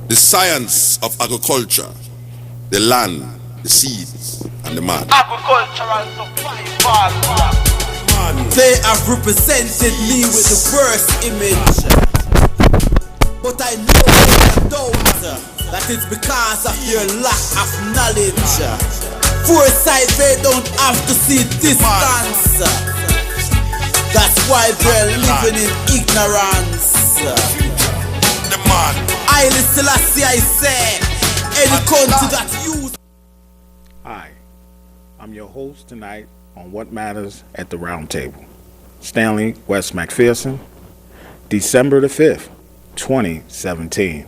The science of agriculture, the land, the seeds, and the man. Agricultural survival. They have represented me with the worst image, but I know that it's because of your lack of knowledge. Foresight, they don't have to see distance. That's why they're living in ignorance. The man. I Selassie, I say, any country that use. Hi, I'm your host tonight on What Matters at the Roundtable. Stanley West McPherson, December the 5th, 2017.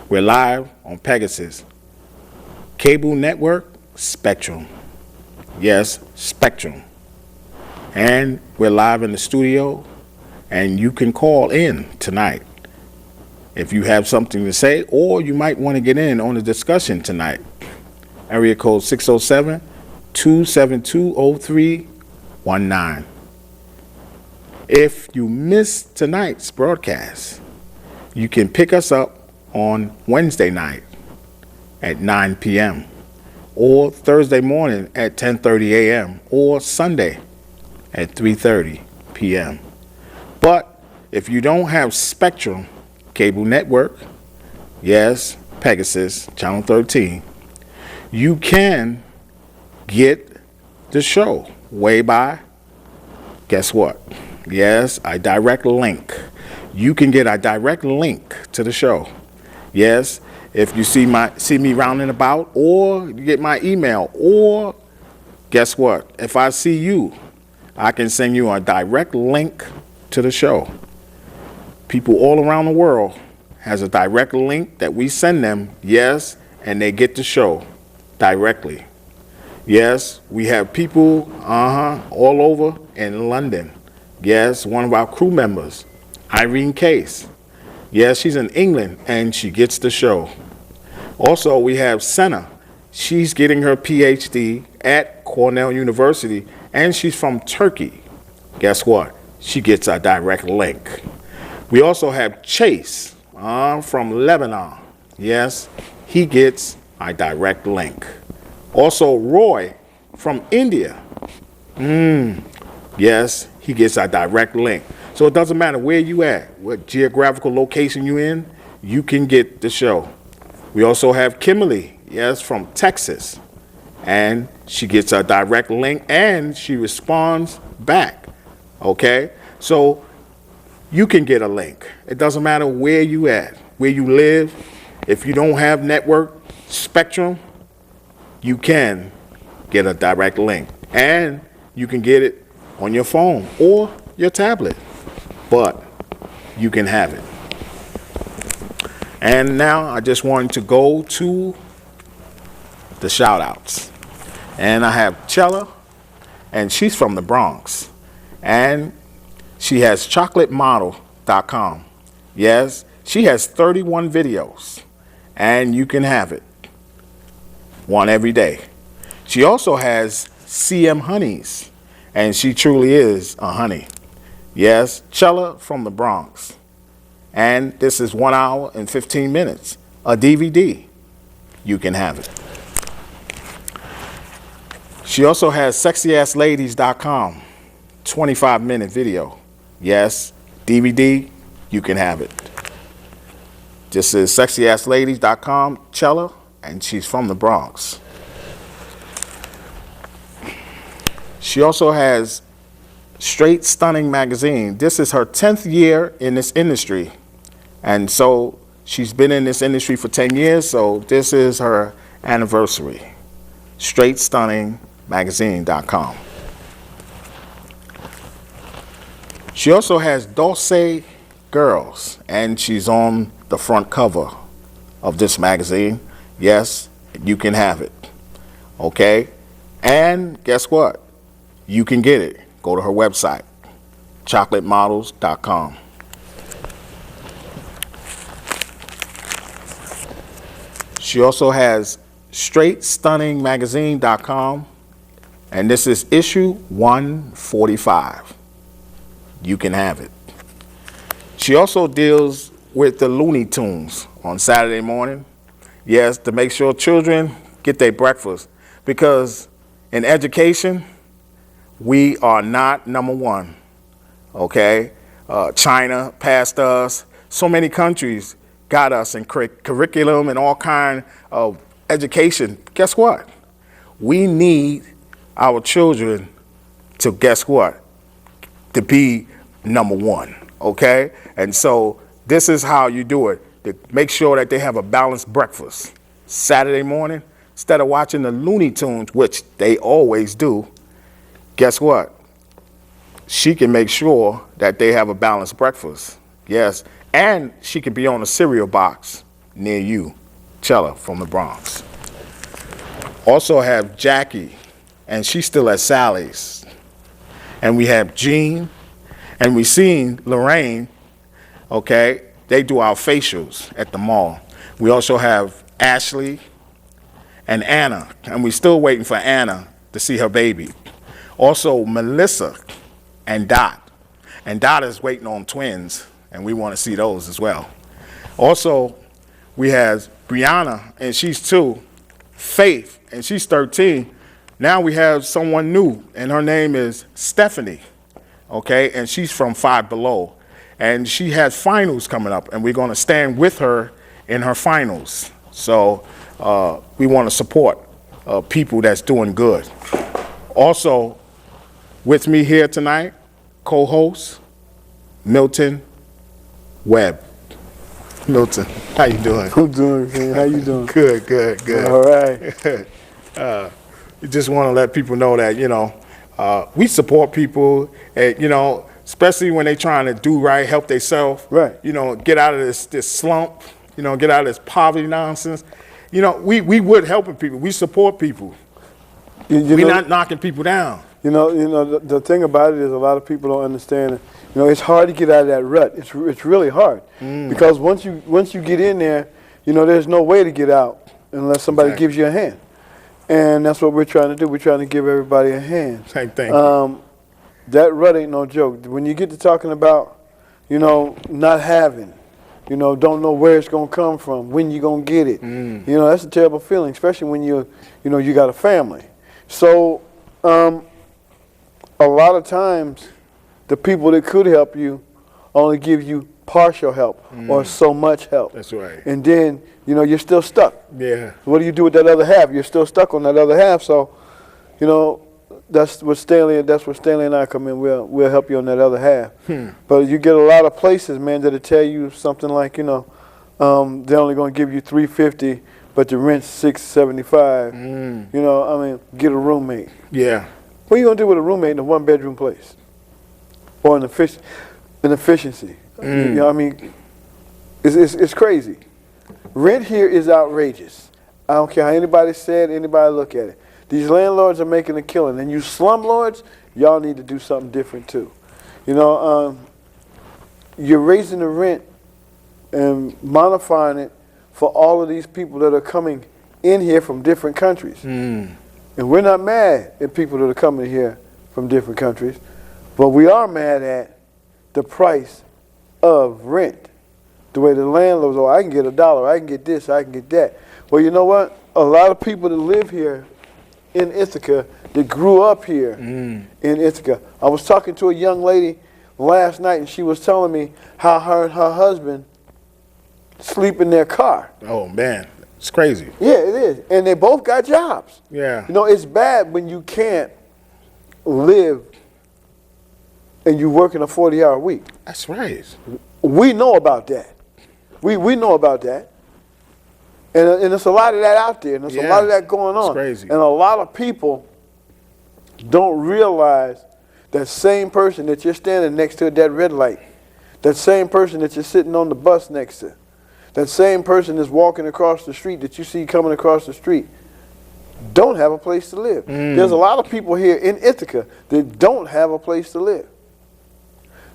We're live on Pegasus, cable network Spectrum. Yes, Spectrum. And we're live in the studio, and you can call in tonight if you have something to say, or you might want to get in on the discussion tonight. Area code 607-272-0319. If you missed tonight's broadcast, you can pick us up on Wednesday night at 9 p.m. or Thursday morning at 10:30 a.m. or Sunday at 3:30 p.m. But if you don't have Spectrum cable network, yes, Pegasus, channel 13, you can get the show way by, guess what? Yes, a direct link. You can get a direct link to the show. Yes, if you see me rounding about, or you get my email, or guess what? If I see you, I can send you a direct link to the show. People all around the world has a direct link that we send them, yes, and they get the show directly. Yes, we have people all over in London. Yes, one of our crew members, Irene Case. Yes, she's in England and she gets the show. Also, we have Senna. She's getting her PhD at Cornell University and she's from Turkey. Guess what? She gets a direct link. We also have Chase from Lebanon. Yes, he gets a direct link. Also, Roy from India. Yes, he gets a direct link. So it doesn't matter where you at, what geographical location you in, you can get the show. We also have Kimberly, yes, from Texas. And she gets a direct link and she responds back. Okay? So you can get a link. It doesn't matter where you at, where you live. If you don't have network Spectrum, you can get a direct link. And you can get it on your phone or your tablet. But you can have it. And now I just wanted to go to the shout outs. And I have Chela, and she's from the Bronx. And she has chocolatemodel.com. Yes, she has 31 videos, and you can have it. One every day. She also has CM Honeys, and she truly is a honey. Yes, Chela from the Bronx. And this is 1 hour and 15 minutes. A DVD. You can have it. She also has sexyassladies.com. 25-minute video. Yes, DVD. You can have it. This is sexyassladies.com. Chela, and she's from the Bronx. She also has Straight Stunning magazine. This is her 10th year in this industry. And so she's been in this industry for 10 years, so this is her anniversary. StraightStunningMagazine.com. She also has Dulce Girls, and she's on the front cover of this magazine. Yes, you can have it. Okay? And guess what? You can get it. Go to her website, chocolatemodels.com. She also has straightstunningmagazine.com, and this is issue 145. You can have it. She also deals with the Looney Tunes on Saturday morning. Yes, to make sure children get their breakfast. Because in education, we are not number one, okay? China passed us. So many countries got us in curriculum and all kind of education. Guess what? We need our children to, guess what? To be number one, okay? And so this is how you do it. To make sure that they have a balanced breakfast Saturday morning. Instead of watching the Looney Tunes, which they always do, guess what? She can make sure that they have a balanced breakfast. Yes, and she can be on a cereal box near you, Chela from the Bronx. Also have Jackie, and she's still at Sally's. And we have Jean, and we seen Lorraine, okay? They do our facials at the mall. We also have Ashley and Anna, and we're still waiting for Anna to see her baby. Also Melissa and Dot. And Dot is waiting on twins, and we want to see those as well. Also, we have Brieanna, and she's 2. Faith, and she's 13. Now we have someone new, and her name is Stephanie, okay? And she's from Five Below. And she has finals coming up, and we're going to stand with her in her finals. So we want to support people that's doing good. Also, with me here tonight, co-host Milton Webb. Milton, how you doing? I'm doing good. How you doing? Good. All right. We just want to let people know that, you know, we support people, and, you know, especially when they're trying to do right, help themselves, Right. you know, get out of this slump, you know, get out of this poverty nonsense. You know, we would helping people. We support people. We're not knocking people down. You know, the thing about it is a lot of people don't understand it. You know, it's hard to get out of that rut. It's really hard because once you get in there, you know, there's no way to get out unless somebody gives you a hand. And that's what we're trying to do. We're trying to give everybody a hand. Same thing. That rut ain't no joke. When you get to talking about, you know, not having, you know, don't know where it's going to come from, when you're going to get it. You know, that's a terrible feeling, especially when you got a family. So a lot of times the people that could help you only give you partial help or so much help. That's right. And then, you know, you're still stuck. Yeah. What do you do with that other half? You're still stuck on that other half. So, you know, that's where Stanley and I come in. We'll help you on that other half. But you get a lot of places, man, that'll tell you something like, you know, they're only going to give you $350, but the rent's $675. You know, I mean, get a roommate. Yeah. What are you going to do with a roommate in a one-bedroom place? Or an efficiency? You know, I mean, it's crazy. Rent here is outrageous. I don't care how anybody said, anybody look at it. These landlords are making a killing. And you slumlords, y'all need to do something different too. You know, you're raising the rent and modifying it for all of these people that are coming in here from different countries. And we're not mad at people that are coming here from different countries, but we are mad at the price of rent. The way the landlords, I can get $1, I can get this, I can get that. Well, you know what? A lot of people that live here in Ithaca, that grew up here in Ithaca. I was talking to a young lady last night, and she was telling me how her and her husband sleep in their car. Oh, man. It's crazy. Yeah, it is. And they both got jobs. Yeah. You know, it's bad when you can't live and you work in a 40-hour week. That's right. We know about that. We know about that. And there's a lot of that out there, and there's a lot of that going on. It's crazy. And a lot of people don't realize that same person that you're standing next to at that red light, that same person that you're sitting on the bus next to, that same person that's walking across the street that you see coming across the street, don't have a place to live. There's a lot of people here in Ithaca that don't have a place to live.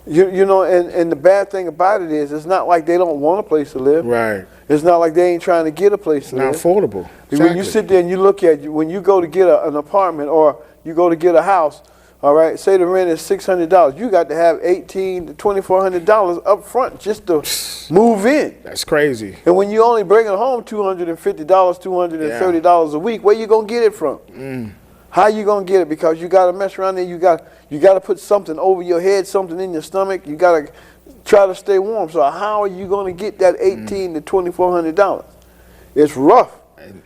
You know, and the bad thing about it is, it's not like they don't want a place to live. Right. It's not like they ain't trying to get a place to live. Not affordable. When you sit there and you look at, when you go to get an apartment or you go to get a house, All right, say the rent is $600. You got to have $1,800 to $2,400 up front just to move in. That's crazy. And when you only bringing home $250, $230 a week, where you gonna get it from? How you gonna get it? Because you gotta mess around there. You gotta put something over your head, something in your stomach. You gotta try to stay warm. So how are you gonna get that $1,800 to $2,400? It's rough.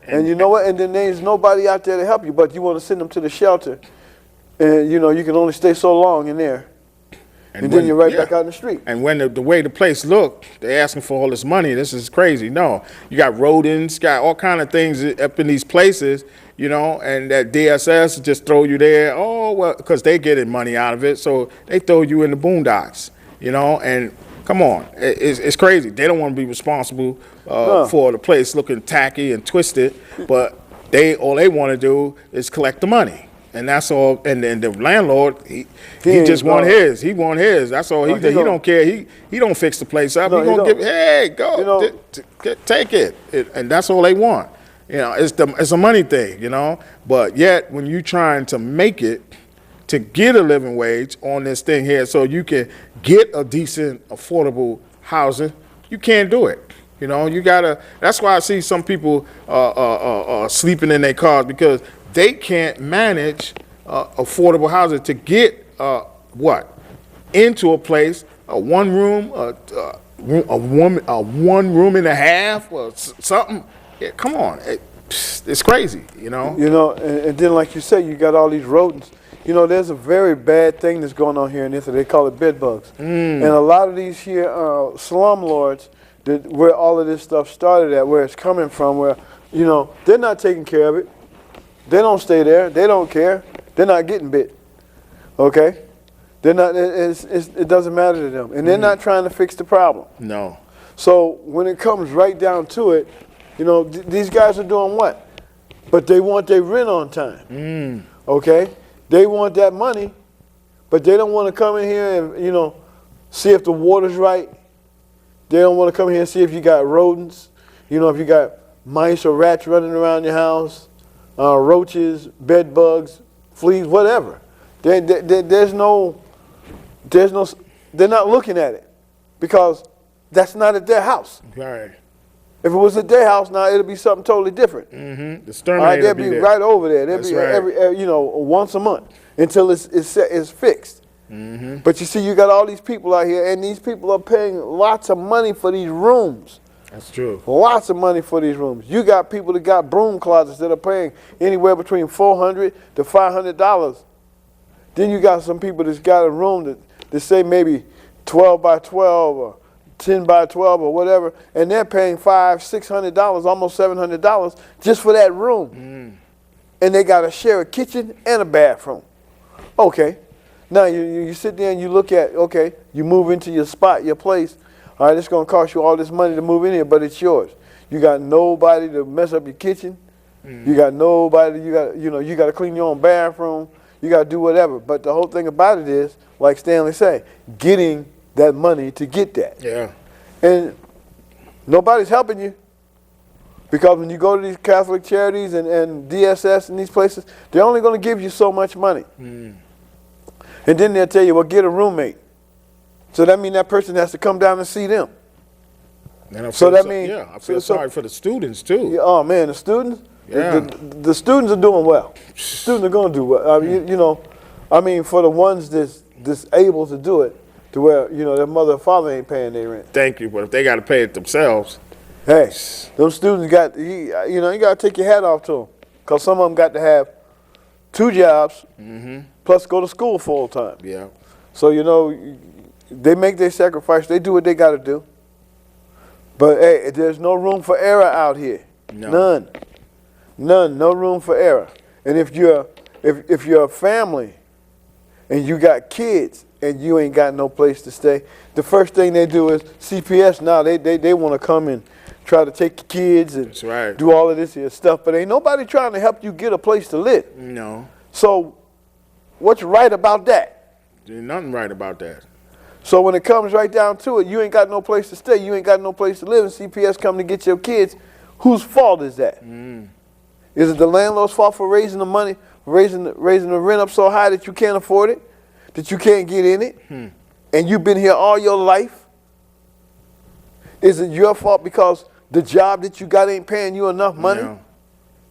And you know what? And then there's nobody out there to help you, but you want to send them to the shelter. And, you know, you can only stay so long in there. And then you're right back out in the street. And when the way the place look, they're asking for all this money. This is crazy. No, you got rodents, got all kind of things up in these places, you know, and that DSS just throw you there. Oh, well, because they getting money out of it. So they throw you in the boondocks, you know, and come on. It's crazy. They don't want to be responsible for the place looking tacky and twisted, but all they want to do is collect the money. And that's all. And then the landlord, he just want his. He want his. That's all. He don't care. He don't fix the place up. No, he gonna give. Hey, go. You know, take it. And that's all they want. You know, it's a money thing. You know. But yet, when you trying to make it to get a living wage on this thing here, so you can get a decent, affordable housing, you can't do it. You know, you gotta. That's why I see some people sleeping in their cars, because they can't manage affordable housing to get into a place, a one room, a one room and a half, or something. Yeah, come on, it's crazy, you know. You know, and then like you say, you got all these rodents. You know, there's a very bad thing that's going on here in Italy. They call it bed bugs, and a lot of these here slumlords, where all of this stuff started at, where it's coming from, where you know they're not taking care of it. They don't stay there. They don't care. They're not getting bit. Okay? They're not. It doesn't matter to them, and they're not trying to fix the problem. No. So when it comes right down to it, you know, these guys are doing what? But they want their rent on time. Okay? They want that money, but they don't want to come in here and, you know, see if the water's right. They don't want to come here and see if you got rodents. You know, if you got mice or rats running around your house. Roaches, bed bugs, fleas, whatever. They're not looking at it because that's not at their house. Right. If it was at their house, now it'll be something totally different. The exterminator they'll be right over there. They'll That's be right. every once a month until it's fixed. But you see, you got all these people out here, and these people are paying lots of money for these rooms. That's true. Lots of money for these rooms. You got people that got broom closets that are paying anywhere between $400 to $500. Then you got some people that's got a room that say maybe 12 by 12 or 10 by 12 or whatever, and they're paying $500, $600, almost $700 just for that room. And they got to share a kitchen and a bathroom. Okay. Now you sit there and you look at, okay, you move into your spot, your place. All right, it's going to cost you all this money to move in here, but it's yours. You got nobody to mess up your kitchen. You got nobody. You got to clean your own bathroom. You got to do whatever. But the whole thing about it is, like Stanley said, getting that money to get that. Yeah. And nobody's helping you, because when you go to these Catholic charities and DSS and these places, they're only going to give you so much money. And then they'll tell you, well, get a roommate. So that means that person has to come down and see them. And I feel sorry for the students too. Yeah, oh man, the students. Yeah. The students are doing well. The students are going to do well. I mean, you know, I mean, for the ones that's able to do it, to where their mother or father ain't paying their rent. Thank you, but if they got to pay it themselves, hey, those students you got to take your hat off to them, because some of them got to have 2 jobs plus go to school full time. Yeah. So they make their sacrifice. They do what they got to do. But hey, there's no room for error out here. No. None. No room for error. And if you're a family and you got kids and you ain't got no place to stay, the first thing they do is CPS. Now they want to come and try to take your kids and That's right. do all of this here stuff. But ain't nobody trying to help you get a place to live. No. So what's right about that? There's nothing right about that. So when it comes right down to it, you ain't got no place to stay, you ain't got no place to live, and CPS come to get your kids. Whose fault is that? Is it the landlord's fault for raising the money raising the rent up so high that you can't afford it, that you can't get in it, and you've been here all your life? Is it your fault because the job that you got ain't paying you enough money? Yeah,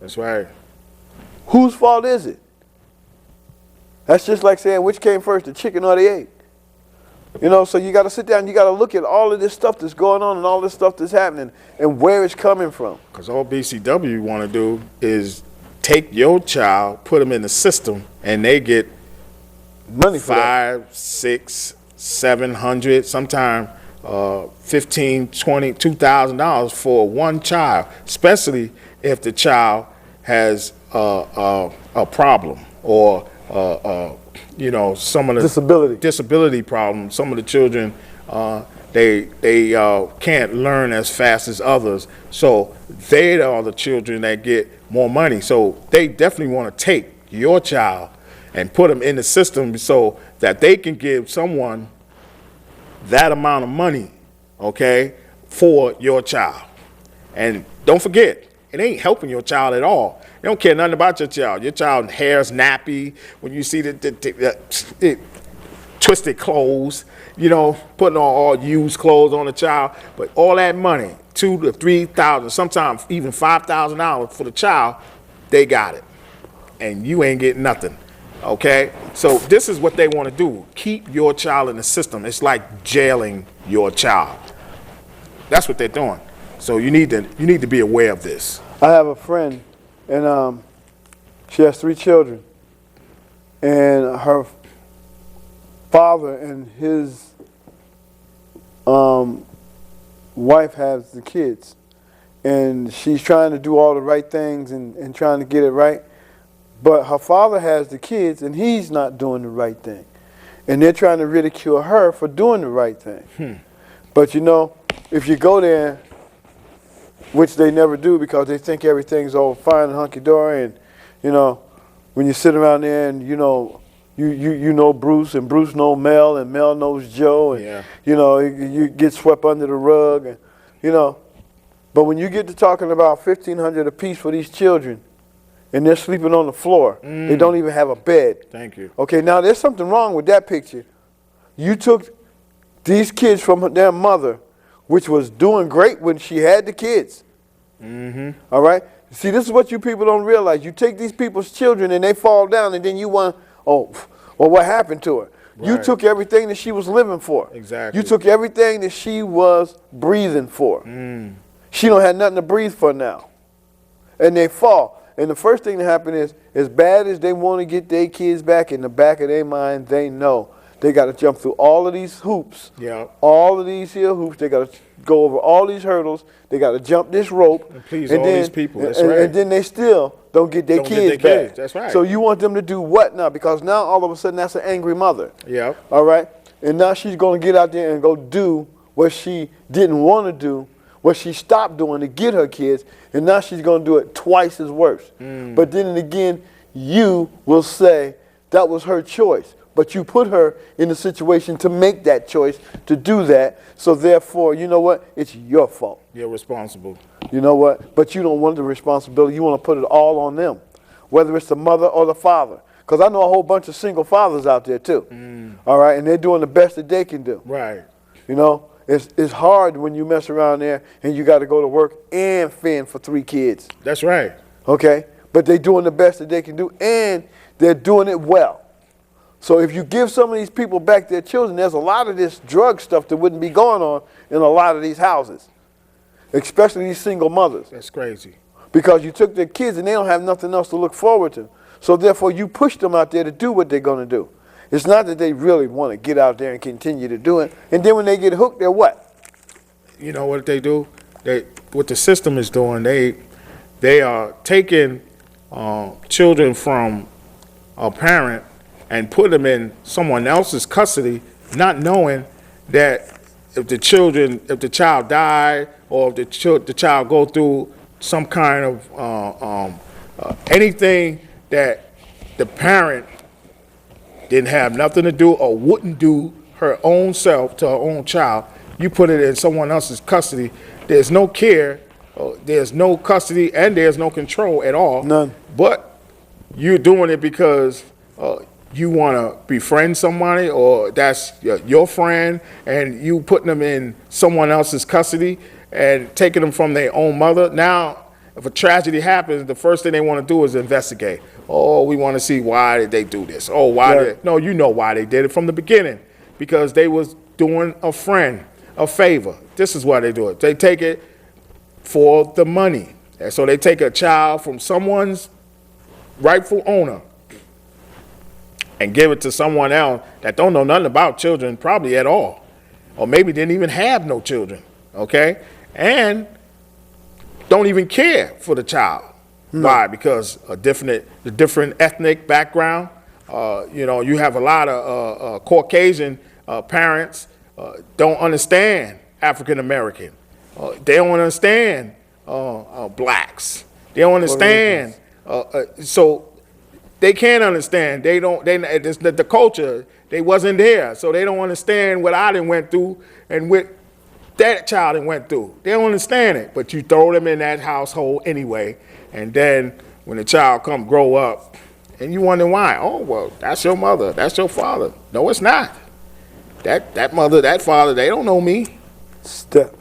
that's right. Whose fault is it? That's just like saying which came first, the chicken or the egg. You know, so you got to sit down and you got to look at all of this stuff that's going on and all this stuff that's happening and where it's coming from. Because all BCW want to do is take your child, put them in the system, and they get Money for that. $500, $600, $700, sometimes $15,000, $20,000, $2,000 for one child, especially if the child has a problem or you know, some of the disability problems. Some of the children they can't learn as fast as others, so they are the children that get more money. So they definitely want to take your child and put them in the system so that they can give someone that amount of money, okay, for your child. And don't forget, it ain't helping your child at all. They don't care nothing about your child. Your child's hair's nappy. When you see the twisted clothes, you know, putting on all used clothes on the child. But all that money, $2,000 to $3,000, sometimes even $5,000 for the child, they got it. And you ain't getting nothing, okay? So this is what they want to do. Keep your child in the system. It's like jailing your child. That's what they're doing. So you need to be aware of this. I have a friend, and she has 3 children, and her father and his wife has the kids, and she's trying to do all the right things and trying to get it right, but her father has the kids, and he's not doing the right thing, and they're trying to ridicule her for doing the right thing. But you know, if you go there, which they never do because they think everything's all fine and hunky-dory, and, you know, when you sit around there and, you know, you know Bruce, and Bruce knows Mel, and Mel knows Joe, and, you know, you get swept under the rug, and, you know. But when you get to talking about $1,500 apiece for these children, and they're sleeping on the floor, they don't even have a bed. Thank you. Okay, now there's something wrong with that picture. You took these kids from their mother, which was doing great when she had the kids. All right? See, this is what you people don't realize. You take these people's children and they fall down, and then you want, oh, well, what happened to her? Right. You took everything that she was living for. Exactly. You took everything that she was breathing for. She don't have nothing to breathe for now. And they fall. And the first thing that happened is, as bad as they want to get their kids back, in the back of their mind, they know they got to jump through all of these hoops. Yeah. All of these here hoops. They got to go over all these hurdles. They got to jump this rope. And please all these people. That's right. And then they still don't get their kids back. That's right. So you want them to do what now? Because now all of a sudden that's an angry mother. Yeah. All right? And now she's going to get out there and go do what she didn't want to do, what she stopped doing to get her kids, and now she's going to do it twice as worse. But then again, you will say that was her choice. But you put her in a situation to make that choice, to do that. So therefore, you know what? It's your fault. You're responsible. You know what? But you don't want the responsibility. You want to put it all on them, whether it's the mother or the father. Because I know a whole bunch of single fathers out there too. All right? And they're doing the best that they can do. Right. You know? It's hard when you mess around there and you got to go to work and fend for 3 kids. That's right. Okay? But they're doing the best that they can do, and they're doing it well. So if you give some of these people back their children, there's a lot of this drug stuff that wouldn't be going on in a lot of these houses, especially these single mothers. That's crazy. Because you took their kids and they don't have nothing else to look forward to. So therefore you push them out there to do what they're going to do. It's not that they really want to get out there and continue to do it. And then when they get hooked, they're what? You know what they do? What the system is doing, they are taking children from a parent and put them in someone else's custody, not knowing that if the child died, or if the child go through some kind of anything that the parent didn't have nothing to do or wouldn't do her own self to her own child, you put it in someone else's custody. There's no care, there's no custody, and there's no control at all. None. But you're doing it because you want to befriend somebody, or that's your friend, and you putting them in someone else's custody and taking them from their own mother. Now, if a tragedy happens, the first thing they want to do is investigate. Oh, we want to see why did they do this? Oh, why did? No, you know why they did it from the beginning, because they was doing a friend a favor. This is why they do it. They take it for the money. And so they take a child from someone's rightful owner and give it to someone else that don't know nothing about children probably at all, or maybe didn't even have no children, okay? And don't even care for the child. No. Why? Because the different ethnic background. You have a lot of Caucasian parents don't understand African American. They don't understand blacks. They don't understand. So they can't understand. They don't. The culture. They wasn't there, so they don't understand what I done went through and what that child done went through. They don't understand it. But you throw them in that household anyway, and then when the child come grow up, and you wonder why. Oh well, that's your mother. That's your father. No, it's not. That mother, that father, they don't know me. Step.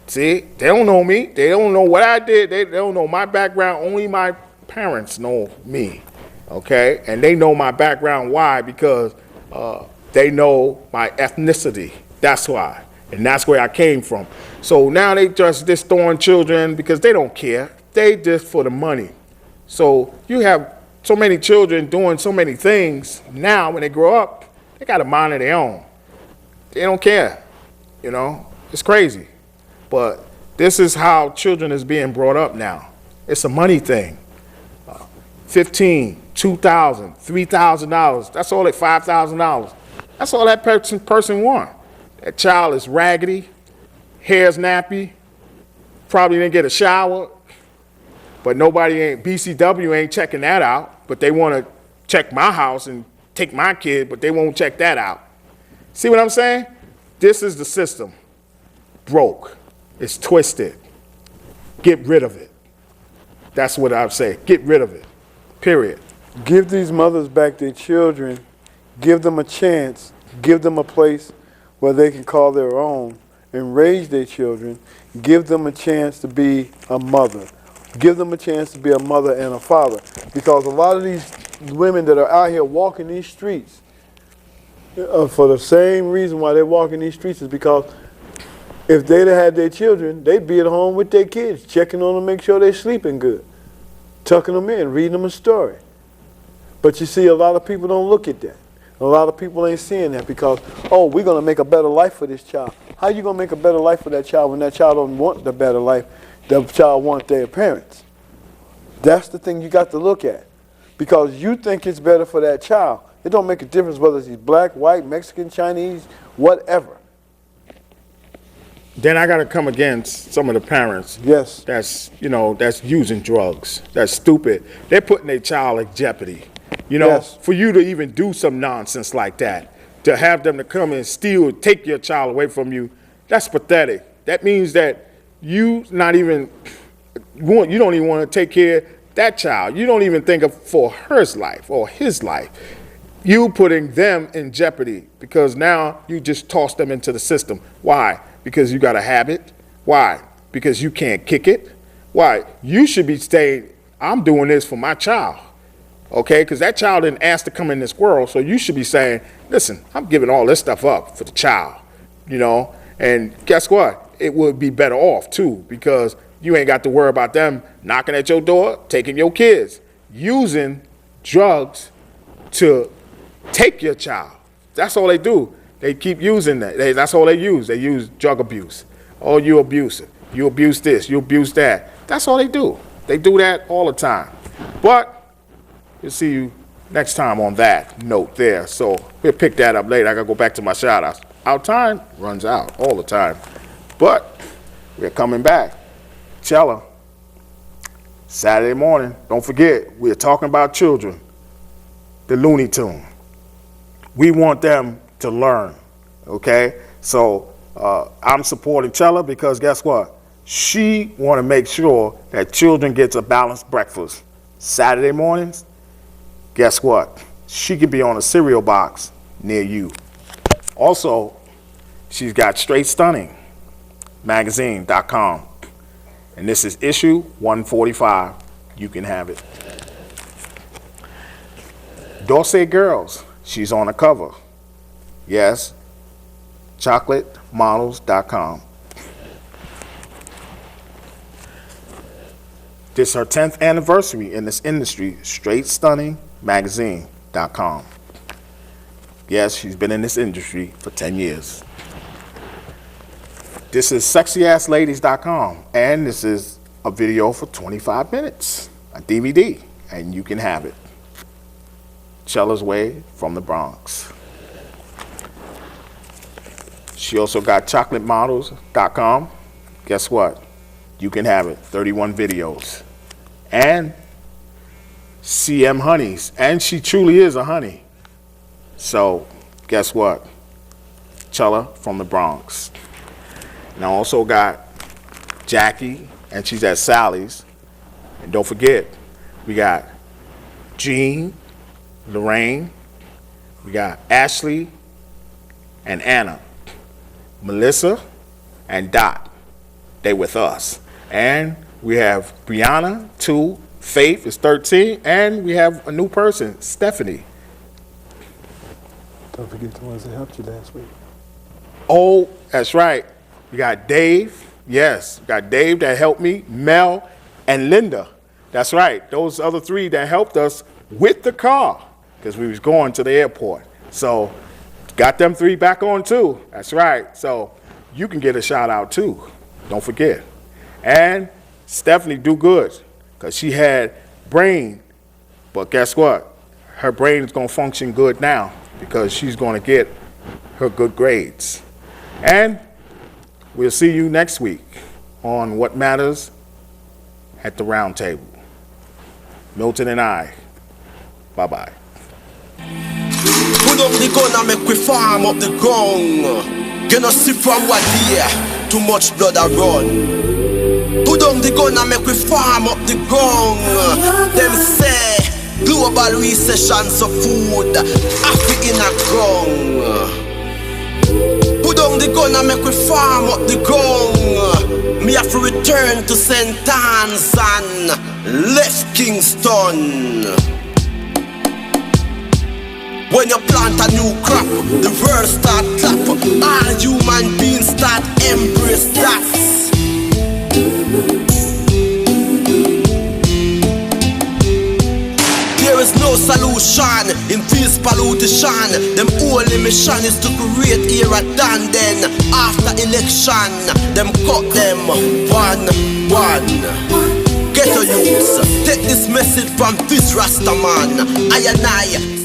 See, they don't know me. They don't know what I did. They don't know my background. Only my parents know me, okay? And they know my background. Why? Because they know my ethnicity. That's why. And that's where I came from. So now they just throwing children because they don't care. They just for the money. So you have so many children doing so many things. Now when they grow up, they got a mind of their own. They don't care, it's crazy. But this is how children is being brought up now. It's a money thing. $15,000, $2,000, $3,000, that's all $5,000. That's all that person want. That child is raggedy, hair's nappy, probably didn't get a shower, but BCW ain't checking that out, but they want to check my house and take my kid, but they won't check that out. See what I'm saying? This is the system. Broke. It's twisted. Get rid of it. That's what I'd say. Get rid of it. Period. Give these mothers back their children. Give them a chance. Give them a place where they can call their own and raise their children. Give them a chance to be a mother. Give them a chance to be a mother and a father. Because a lot of these women that are out here walking these streets, for the same reason why they're walking these streets is because if they'd have had their children, they'd be at home with their kids, checking on them, make sure they're sleeping good, tucking them in, reading them a story. But you see, a lot of people don't look at that. A lot of people ain't seeing that because, we're going to make a better life for this child. How you going to make a better life for that child when that child don't want the better life? The child wants their parents. That's the thing you got to look at. Because you think it's better for that child. It don't make a difference whether he's black, white, Mexican, Chinese, whatever. Then I got to come against some of the parents. Yes. That's using drugs. That's stupid. They're putting their child in jeopardy. Yes. For you to even do some nonsense like that, to have them to come and take your child away from you, that's pathetic. That means that you don't even want to take care of that child. You don't even think of for her life or his life. You putting them in jeopardy because now you just toss them into the system. Why? Because you got a habit. Why? Because you can't kick it. Why? You should be saying, I'm doing this for my child. Okay? Because that child didn't ask to come in this world. So you should be saying, listen, I'm giving all this stuff up for the child. And guess what? It would be better off too because you ain't got to worry about them knocking at your door, taking your kids, using drugs to take your child. That's all they do. They keep using that. That's all they use. They use drug abuse. Oh, you abusive. You abuse this. You abuse that. That's all they do. They do that all the time. But we'll see you next time on that note there. So we'll pick that up later. I got to go back to my shout-outs. Our time runs out all the time. But we're coming back. Chela, Saturday morning. Don't forget, we're talking about children. The Looney Tune. We want them to learn, okay? So I'm supporting Chela because guess what? She want to make sure that children gets a balanced breakfast. Saturday mornings, guess what? She could be on a cereal box near you. Also, she's got Straight Stunning magazine.com. And this is issue 145. You can have it. Dorsey Girls, she's on the cover. Yes, chocolatemodels.com. This is her 10th anniversary in this industry, Straight Stunning magazine.com. Yes, she's been in this industry for 10 years. This is sexyassladies.com, and this is a video for 25 minutes, a DVD, and you can have it. Chelasway from the Bronx. She also got chocolatemodels.com. Guess what? You can have it, 31 videos. And CM Honeys, and she truly is a honey. So, guess what? Chela from the Bronx. And I also got Jackie, and she's at Sally's. And don't forget, we got Jean, Lorraine, we got Ashley and Anna, Melissa and Dot. They with us. And we have Brieanna, 2, Faith is 13, and we have a new person, Stephanie. Don't forget the ones that helped you last week. Oh, that's right. We got Dave. Yes, we got Dave that helped me, Mel, and Linda. That's right. Those other 3 that helped us with the car because we was going to the airport. So got them 3 back on too. That's right. So you can get a shout out too. Don't forget. And Stephanie do good because she had brain, but guess what? Her brain is going to function good now because she's going to get her good grades. And we'll see you next week on What Matters at the Roundtable. Milton and I. Bye-bye. Put up the gun and make we farm up the ground. You know see from what here, too much blood a run. Put up the gun and make we farm up the ground. Them say global recession so food Africa in a ground. Put down the gun and make we farm up the ground. Me have to return to St. Anne's and left Kingston. When you plant a new crop, the world start clap. All human beings start embrace that. There is no solution in this pollution. Them only mission is to create era done. Then after election, them cut them one. Get a use. Take this message from this Rasta man. I and I.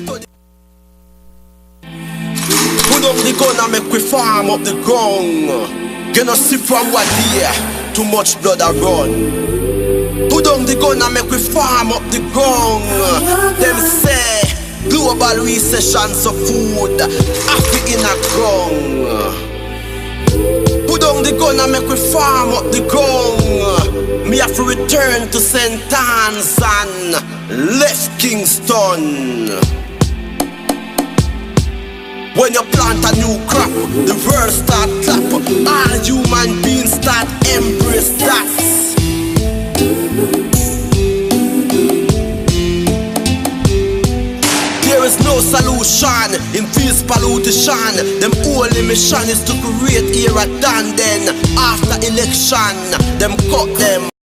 Put up the gun and make we farm up the ground. You know see from what here, too much blood a run. Put down the gun and make we farm up the ground. Them say global recession so food Africa in a ground. Put down the gun and make we farm up the ground. Me have to return to St. Anne's and left Kingston. When you plant a new crop, the world start clap. All human beings start embrace that. There is no solution in this pollution. Them only mission is to create era done. Then after election, them cut them.